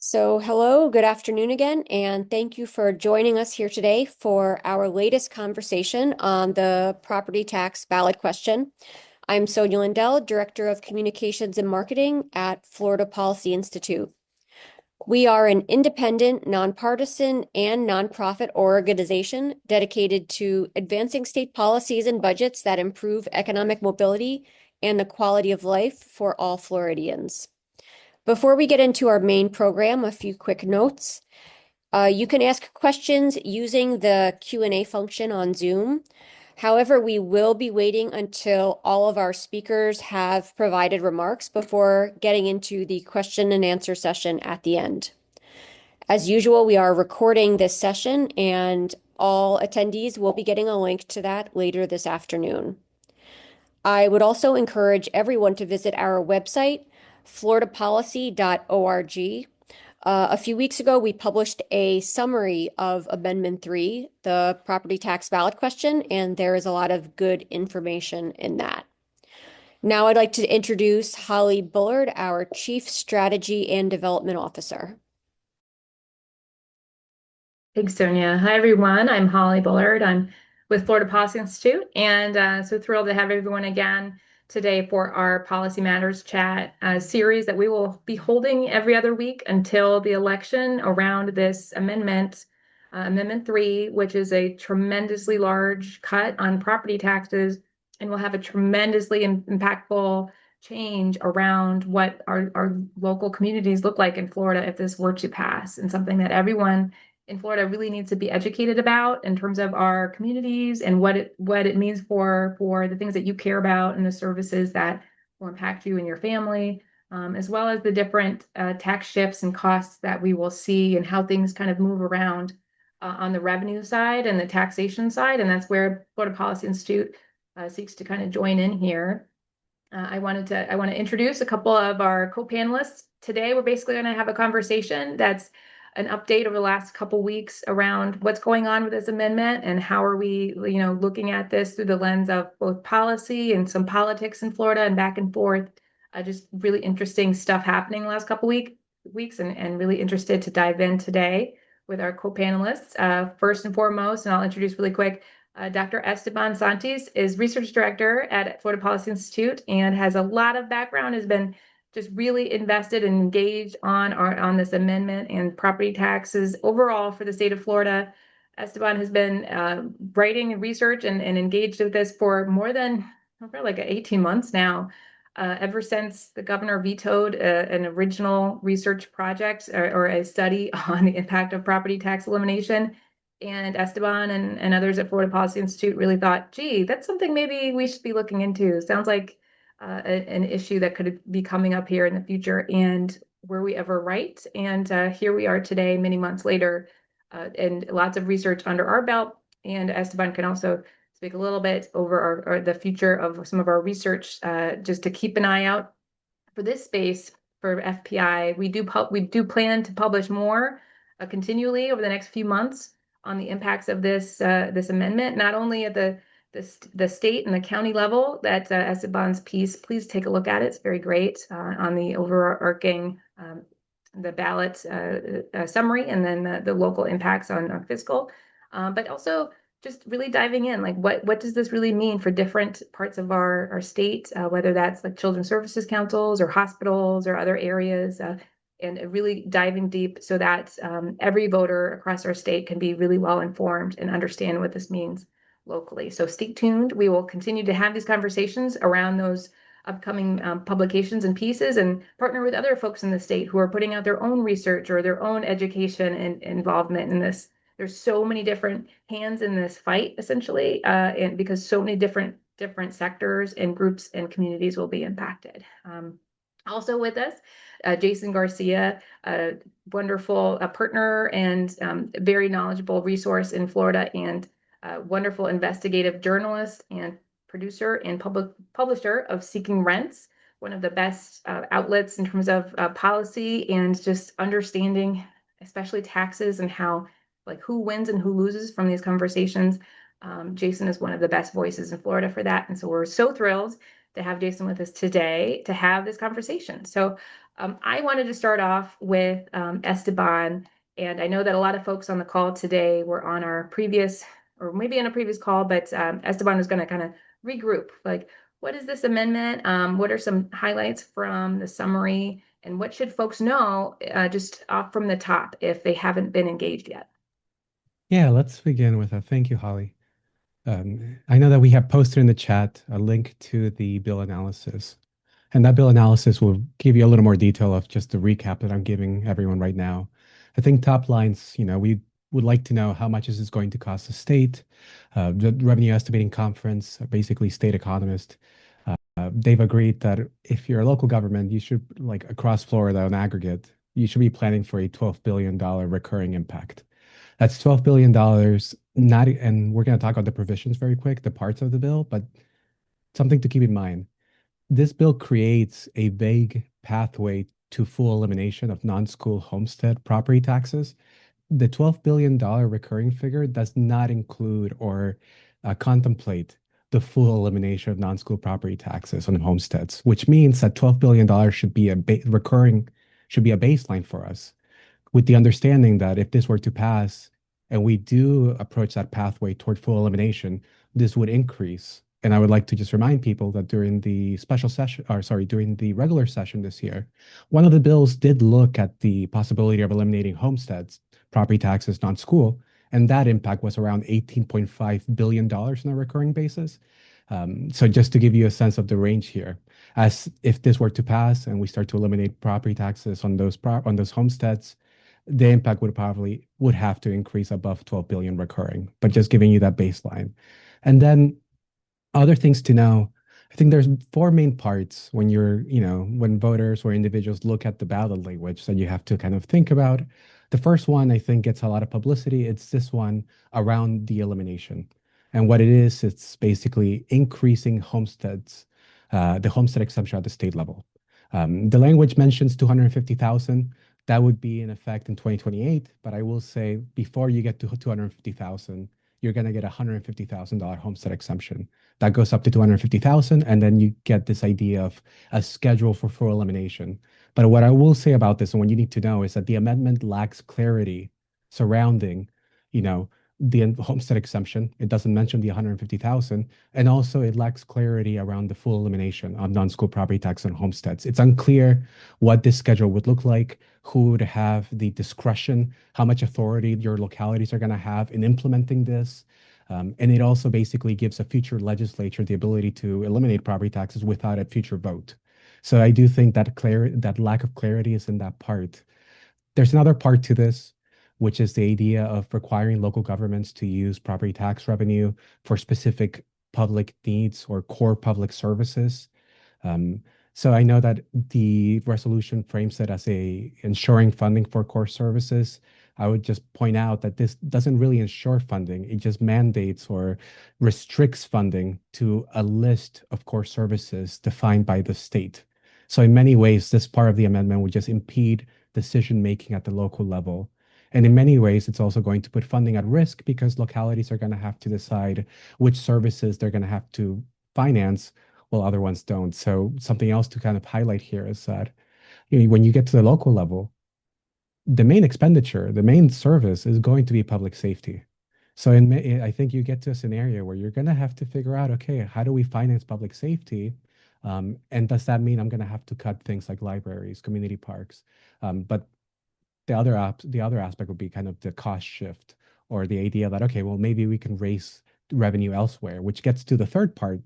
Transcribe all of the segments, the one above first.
Hello, good afternoon again, and thank you for joining us here today for our latest conversation on the property tax ballot question. I'm Sonia Lindell, Director of Communications and Marketing at Florida Policy Institute. We are an independent, nonpartisan, and nonprofit organization dedicated to advancing state policies and budgets that improve economic mobility and the quality of life for all Floridians. Before we get into our main program, a few quick notes. You can ask questions using the Q&A function on Zoom. However, we will be waiting until all of our speakers have provided remarks before getting into the question and answer session at the end. As usual, we are recording this session and all attendees will be getting a link to that later this afternoon. I would also encourage everyone to visit our website, floridapolicy.org. A few weeks ago, we published a summary of Amendment 3, the property tax ballot question, and there is a lot of good information in that. Now I'd like to introduce Holly Bullard, our Chief Strategy and Development Officer. Thanks, Sonia. Hi, everyone. I'm Holly Bullard. I'm with Florida Policy Institute, and so thrilled to have everyone again today for our Policy Matters Chat series that we will be holding every other week until the election around this amendment, Amendment 3, which is a tremendously large cut on property taxes and will have a tremendously impactful change around what our local communities look like in Florida if this were to pass, and something that everyone in Florida really needs to be educated about in terms of our communities and what it means for the things that you care about and the services that will impact you and your family, as well as the different tax shifts and costs that we will see and how things kind of move around on the revenue side and the taxation side. And that's where Florida Policy Institute seeks to kind of join in here. I want to introduce a couple of our co-panelists. Today, we're basically going to have a conversation that's an update over the last couple weeks around what's going on with this amendment and how are we, looking at this through the lens of both policy and some politics in Florida and back and forth. Just really interesting stuff happening the last couple weeks and really interested to dive in today with our co-panelists. First and foremost, and I'll introduce really quick, Dr. Esteban Santis is research director at Florida Policy Institute and has a lot of background, has been just really invested and engaged on this amendment and property taxes overall for the state of Florida. Esteban has been writing research and engaged with this for more than like 18 months now, ever since the governor vetoed an original research project or a study on the impact of property tax elimination. And Esteban and others at Florida Policy Institute really thought, gee, that's something maybe we should be looking into. Sounds like an issue that could be coming up here in the future. And were we ever right? And here we are today, many months later, and lots of research under our belt. And Esteban can also speak a little bit over the future of some of our research, just to keep an eye out for this space for FPI. We do plan to publish more continually over the next few months on the impacts of this amendment, not only at the state and the county level. That Esteban's piece, please take a look at it. It's very great on the overarching the ballot summary, and then the local impacts on fiscal, but also just really diving in, like what does this really mean for different parts of our state, whether that's like children's services councils or hospitals or other areas, and really diving deep so that every voter across our state can be really well informed and understand what this means locally. So stay tuned. We will continue to have these conversations around those upcoming publications and pieces, and partner with other folks in the state who are putting out their own research or their own education and involvement in this. There's so many different hands in this fight, essentially, and because so many different sectors and groups and communities will be impacted. Also with us, Jason Garcia, a wonderful partner and very knowledgeable resource in Florida, and wonderful investigative journalist and producer and publisher of Seeking Rents, one of the best outlets in terms of policy and just understanding, especially taxes and how, like, who wins and who loses from these conversations. Jason is one of the best voices in Florida for that. And so we're so thrilled to have Jason with us today to have this conversation. So I wanted to start off with Esteban, and I know that a lot of folks on the call today were on our previous, or maybe in a previous call, but Esteban was going to kind of regroup, like, what is this amendment? What are some highlights from the summary? And what should folks know just off from the top if they haven't been engaged yet? Yeah, let's begin with a thank you, Holly. I know that we have posted in the chat a link to the bill analysis, and that bill analysis will give you a little more detail of just the recap that I'm giving everyone right now. I think top lines, we would like to know how much is this going to cost the state. The Revenue Estimating Conference, basically state economist, they've agreed that if you're a local government, you should, like across Florida on aggregate, you should be planning for a $12 billion recurring impact. That's $12 billion, not, and we're going to talk about the provisions very quick, the parts of the bill, but something to keep in mind. This bill creates a vague pathway to full elimination of non-school homestead property taxes. The $12 billion recurring figure does not include or contemplate the full elimination of non-school property taxes on homesteads, which means that $12 billion should be recurring, should be a baseline for us, with the understanding that if this were to pass and we do approach that pathway toward full elimination, this would increase. And I would like to just remind people that during the special session, or sorry, during the regular session this year, one of the bills did look at the possibility of eliminating homesteads, property taxes, non-school, and that impact was around $18.5 billion on a recurring basis. So just to give you a sense of the range here, as if this were to pass and we start to eliminate property taxes on those homesteads, the impact would have to increase above 12 billion recurring, but just giving you that baseline. And then other things to know, I think there's four main parts when when voters or individuals look at the ballot language that you have to kind of think about. The first one, I think, gets a lot of publicity. It's this one around the elimination. And what it is, it's basically increasing homesteads, the homestead exemption at the state level. The language mentions 250,000. That would be in effect in 2028. But I will say before you get to 250,000, you're going to get a $150,000 homestead exemption. That goes up to 250,000, and then you get this idea of a schedule for full elimination. But what I will say about this, and what you need to know, is that the amendment lacks clarity surrounding, you know, the homestead exemption. It doesn't mention the 150,000, and also it lacks clarity around the full elimination of non-school property tax on homesteads. It's unclear what this schedule would look like, who would have the discretion, how much authority your localities are going to have in implementing this. And it also basically gives a future legislature the ability to eliminate property taxes without a future vote. So I do think that lack of clarity is in that part. There's another part to this, which is the idea of requiring local governments to use property tax revenue for specific public needs or core public services. Um, so I know that the resolution frames it as ensuring funding for core services. I would just point out that this doesn't really ensure funding. It just mandates or restricts funding to a list of core services defined by the state. So in many ways, this part of the amendment would just impede decision making at the local level. And in many ways, it's also going to put funding at risk because localities are going to have to decide which services they're going to have to finance while other ones don't. So something else to kind of highlight here is that when you get to the local level, the main expenditure, the main service is going to be public safety. So I think you get to a scenario where you're going to have to figure out, okay, how do we finance public safety? And does that mean I'm going to have to cut things like libraries, community parks? But the other aspect would be kind of the cost shift or the idea that, okay, well, maybe we can raise revenue elsewhere, which gets to the third part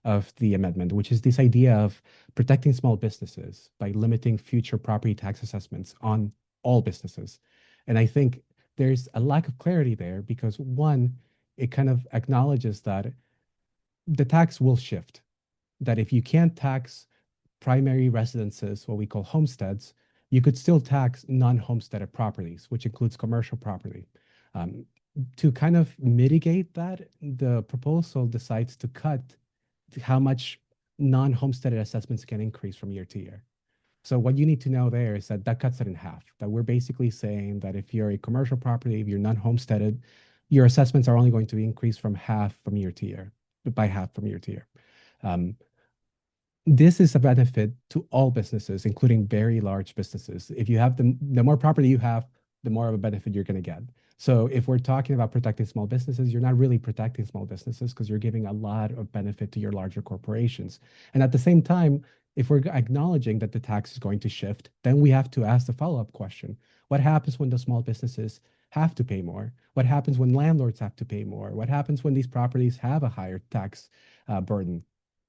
of the amendment, which is this idea of protecting small businesses by limiting future property tax assessments on all businesses. And I think there's a lack of clarity there because one, it kind of acknowledges that the tax will shift, that if you can't tax primary residences, what we call homesteads, you could still tax non-homesteaded properties, which includes commercial property. To kind of mitigate that, the proposal decides to cut how much non-homesteaded assessments can increase from year to year. So what you need to know there is that cuts it in half, that we're basically saying that if you're a commercial property, if you're non-homesteaded, your assessments are only going to increase from half from year to year, by half from year to year. Um, this is a benefit to all businesses, including very large businesses. If you have the more property you have, the more of a benefit you're going to get. So if we're talking about protecting small businesses, you're not really protecting small businesses because you're giving a lot of benefit to your larger corporations. And at the same time, if we're acknowledging that the tax is going to shift, then we have to ask the follow-up question. What happens when the small businesses have to pay more? What happens when landlords have to pay more? What happens when these properties have a higher tax burden?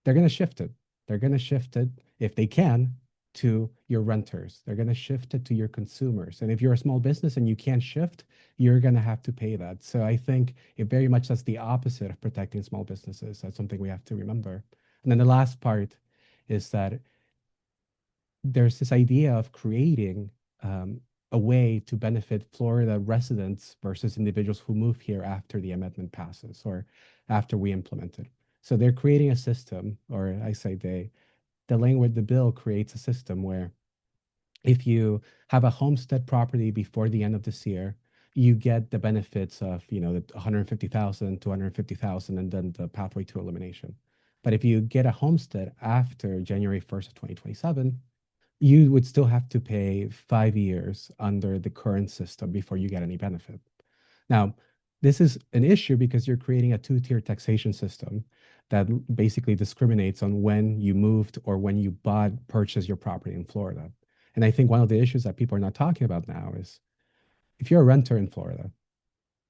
They're going to shift it. They're going to shift it, if they can, to your renters. They're going to shift it to your consumers. And if you're a small business and you can't shift, you're going to have to pay that. So I think it very much does the opposite of protecting small businesses. That's something we have to remember. And then the last part is that there's this idea of creating a way to benefit Florida residents versus individuals who move here after the amendment passes or after we implement it. So they're creating a system, or I say the language, the bill creates a system where if you have a homestead property before the end of this year, you get the benefits of, the 150,000, 250,000, and then the pathway to elimination. But if you get a homestead after January 1st of 2027, you would still have to pay 5 years under the current system before you get any benefit. Now, this is an issue because you're creating a two-tier taxation system that basically discriminates on when you moved or when you purchased your property in Florida. And I think one of the issues that people are not talking about now is if you're a renter in Florida,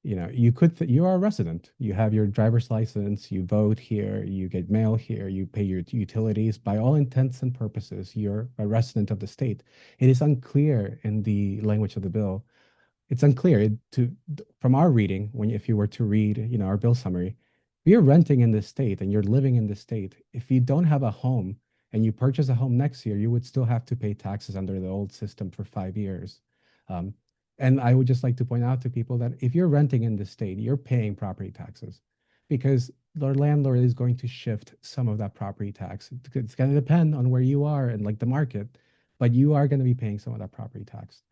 you are a resident. You have your driver's license, you vote here, you get mail here, you pay your utilities. By all intents and purposes, you're a resident of the state. It is unclear in the language of the bill, it's unclear from our reading, when if you were to read, our bill summary, if you're renting in this state and you're living in this state, if you don't have a home and you purchase a home next year, you would still have to pay taxes under the old system for 5 years. Um, and I would just like to point out to people that if you're renting in this state, you're paying property taxes because the landlord is going to shift some of that property tax. It's going to depend on where you are and like the market, but you are going to be paying some of that property tax.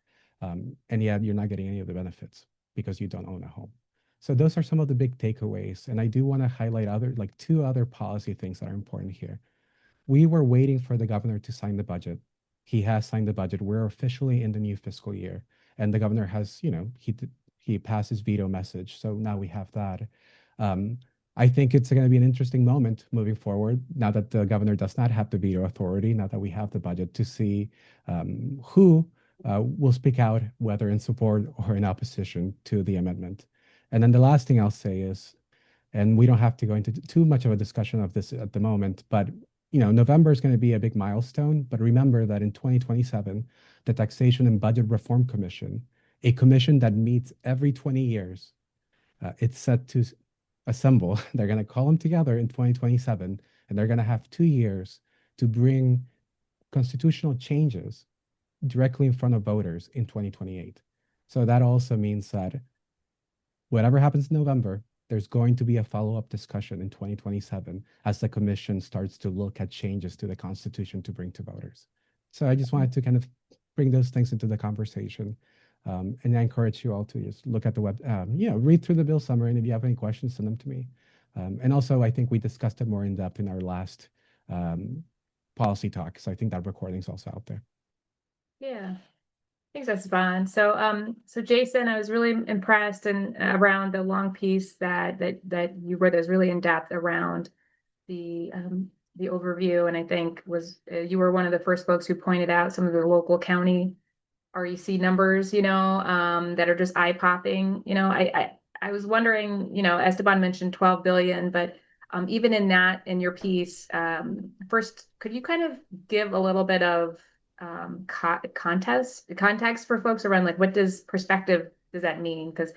And yet you're not getting any of the benefits because you don't own a home. So those are some of the big takeaways. And I do want to highlight like two other policy things that are important here. We were waiting for the governor to sign the budget. He has signed the budget. We're officially in the new fiscal year. And the governor has, he passed his veto message. So now we have that. Um, I think it's going to be an interesting moment moving forward now that the governor does not have the veto authority, now that we have the budget, to see who will speak out, whether in support or in opposition to the amendment. And then the last thing I'll say is, and we don't have to go into too much of a discussion of this at the moment, but November is going to be a big milestone. But remember that in 2027, the Taxation and Budget Reform Commission, a commission that meets every 20 years, it's set to assemble. They're going to call them together in 2027, and they're going to have 2 years to bring constitutional changes directly in front of voters in 2028. So that also means that whatever happens in November, there's going to be a follow-up discussion in 2027 as the commission starts to look at changes to the Constitution to bring to voters. So I just wanted to kind of bring those things into the conversation. And I encourage you all to just look at the read through the bill summary. And if you have any questions, send them to me. And also, I think we discussed it more in depth in our last policy talk. So I think that recording is also out there. Yeah. Thanks, Esteban. So Jason, I was really impressed and around the long piece that you wrote that was really in depth around the overview, and I think you were one of the first folks who pointed out some of the local county REC numbers, that are just eye-popping. I was wondering, Esteban mentioned 12 billion, but even in your piece, first, could you kind of give a little bit of context for folks around like what does that mean? Because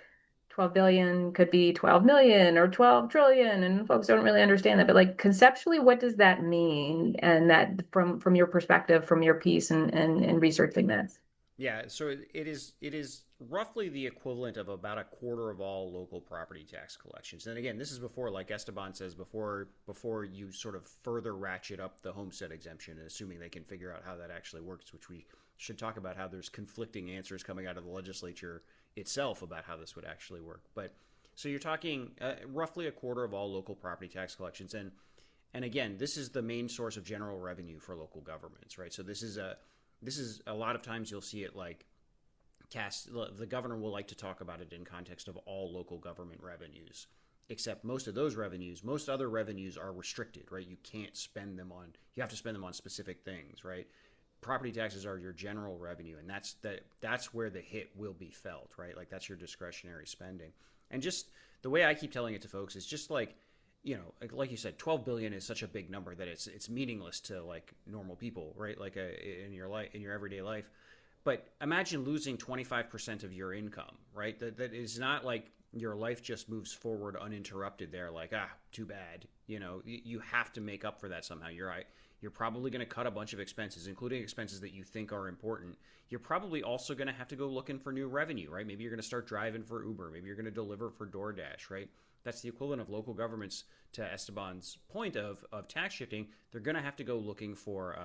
12 billion could be 12 million or 12 trillion, and folks don't really understand that. But like conceptually, what does that mean? And that from your perspective, from your piece and researching this. Yeah, so it is roughly the equivalent of about a quarter of all local property tax collections. And again, this is before, like Esteban says, before you sort of further ratchet up the homestead exemption, and assuming they can figure out how that actually works, which we should talk about how there's conflicting answers coming out of the legislature itself about how this would actually work. But so you're talking roughly a quarter of all local property tax collections, And again, this is the main source of general revenue for local governments, right? So this is a lot of times you'll see it like cast. The governor will like to talk about it in context of all local government revenues, except most of those revenues, most other revenues are restricted, right? You can't spend them on, you have to spend them on specific things, right? Property taxes are your general revenue, and that's where the hit will be felt, right? Like that's your discretionary spending. And just the way I keep telling it to folks is just like, like you said, 12 billion is such a big number that it's meaningless to like normal people, right? Like in your life, in your everyday life. But imagine losing 25% of your income, right? That is not like your life just moves forward uninterrupted there, like, too bad. You have to make up for that somehow. You're probably going to cut a bunch of expenses, including expenses that you think are important. You're probably also going to have to go looking for new revenue, right? Maybe you're going to start driving for Uber. Maybe you're going to deliver for DoorDash, right? That's the equivalent of local governments, to Esteban's point of tax shifting. They're going to have to go looking for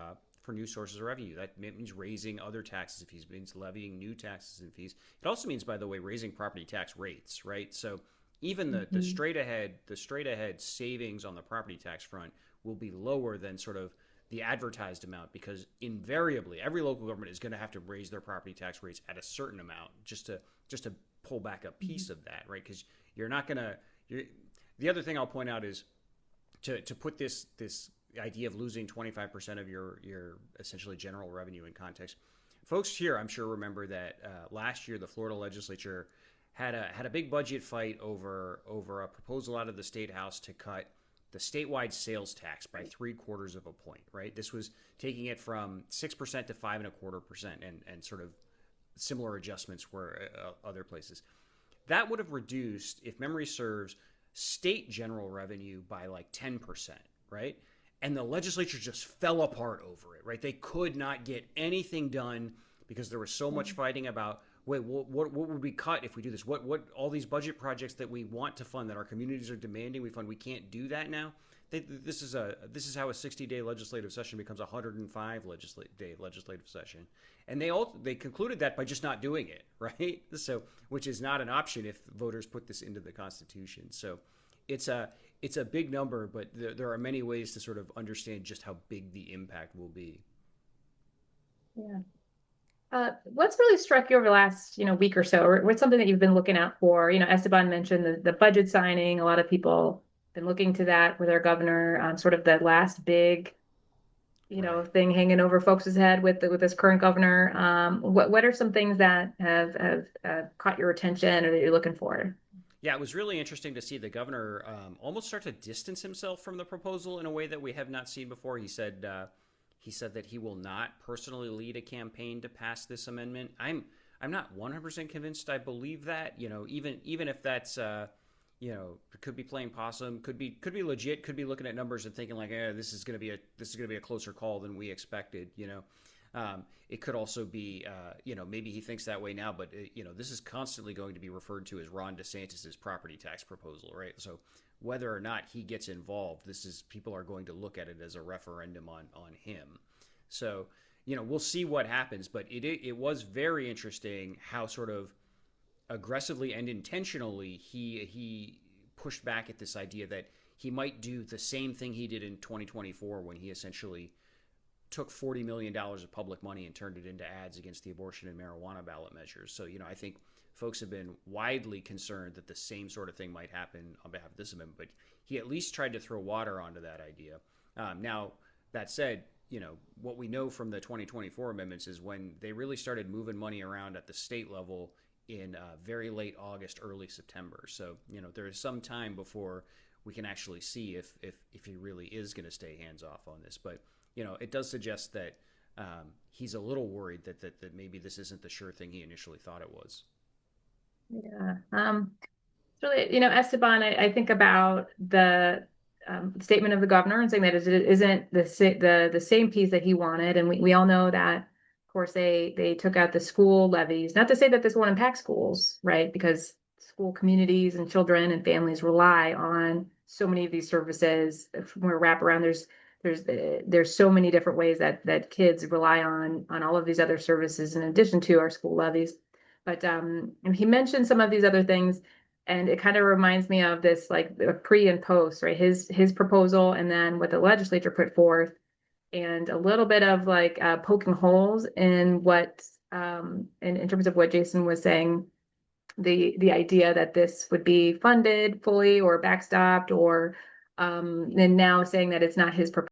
new sources of revenue. That means raising other taxes and fees. It means levying new taxes and fees. It also means, by the way, raising property tax rates, right? So even the straight ahead savings on the property tax front will be lower than sort of the advertised amount, because invariably every local government is going to have to raise their property tax rates at a certain amount just to pull back a piece of that, right? Because you're not going to. The other thing I'll point out is to put this idea of losing 25% of your essentially general revenue in context. Folks here, I'm sure, remember that last year the Florida legislature had a big budget fight over a proposal out of the state house to cut the statewide sales tax by 3/4 of a point. Right, this was taking it from 6% to 5.25%, and sort of similar adjustments were other places. That would have reduced, if memory serves, state general revenue by like 10%. Right. And the legislature just fell apart over it, right? They could not get anything done because there was so much fighting about, wait, what would we cut if we do this? What all these budget projects that we want to fund, that our communities are demanding we fund, we can't do that now. This is how a 60-day legislative session becomes a 105-day legislative session, and they concluded that by just not doing it, right? So, which is not an option if voters put this into the Constitution. So, it's a big number, but there are many ways to sort of understand just how big the impact will be. Yeah. What's really struck you over the last, week or so, or what's something that you've been looking out for? Esteban mentioned the budget signing. A lot of people have been looking to that with our governor, sort of the last big, Right. thing hanging over folks' head with this current governor. What are some things that have caught your attention or that you're looking for? Yeah, it was really interesting to see the governor almost start to distance himself from the proposal in a way that we have not seen before. He said that he will not personally lead a campaign to pass this amendment. I'm not 100% convinced I believe that. Even if that's could be playing possum, could be legit, could be looking at numbers and thinking like, this is going to be a closer call than we expected. It could also be, maybe he thinks that way now, but this is constantly going to be referred to as Ron DeSantis's property tax proposal, right? So whether or not he gets involved, people are going to look at it as a referendum on him. So, we'll see what happens, but it was very interesting how sort of aggressively and intentionally he pushed back at this idea that he might do the same thing he did in 2024 when he essentially took $40 million of public money and turned it into ads against the abortion and marijuana ballot measures. So, I think folks have been widely concerned that the same sort of thing might happen on behalf of this amendment, but he at least tried to throw water onto that idea. Now, that said, what we know from the 2024 amendments is when they really started moving money around at the state level in very late August, early September. So, there is some time before we can actually see if he really is going to stay hands off on this. But it does suggest that he's a little worried that maybe this isn't the sure thing he initially thought it was. Yeah. It's really, Esteban, I think about the statement of the governor and saying that it isn't the same piece that he wanted. And we all know that, of course, they took out the school levies. Not to say that this won't impact schools, right? Because school communities and children and families rely on so many of these services. From a wraparound, there's so many different ways that kids rely on all of these other services in addition to our school levies. But he mentioned some of these other things, And it kind of reminds me of this, like the pre and post, right? His proposal and then what the legislature put forth, and a little bit of like poking holes in what in terms of what Jason was saying, the idea that this would be funded fully or backstopped, or and now saying that it's not his proposal.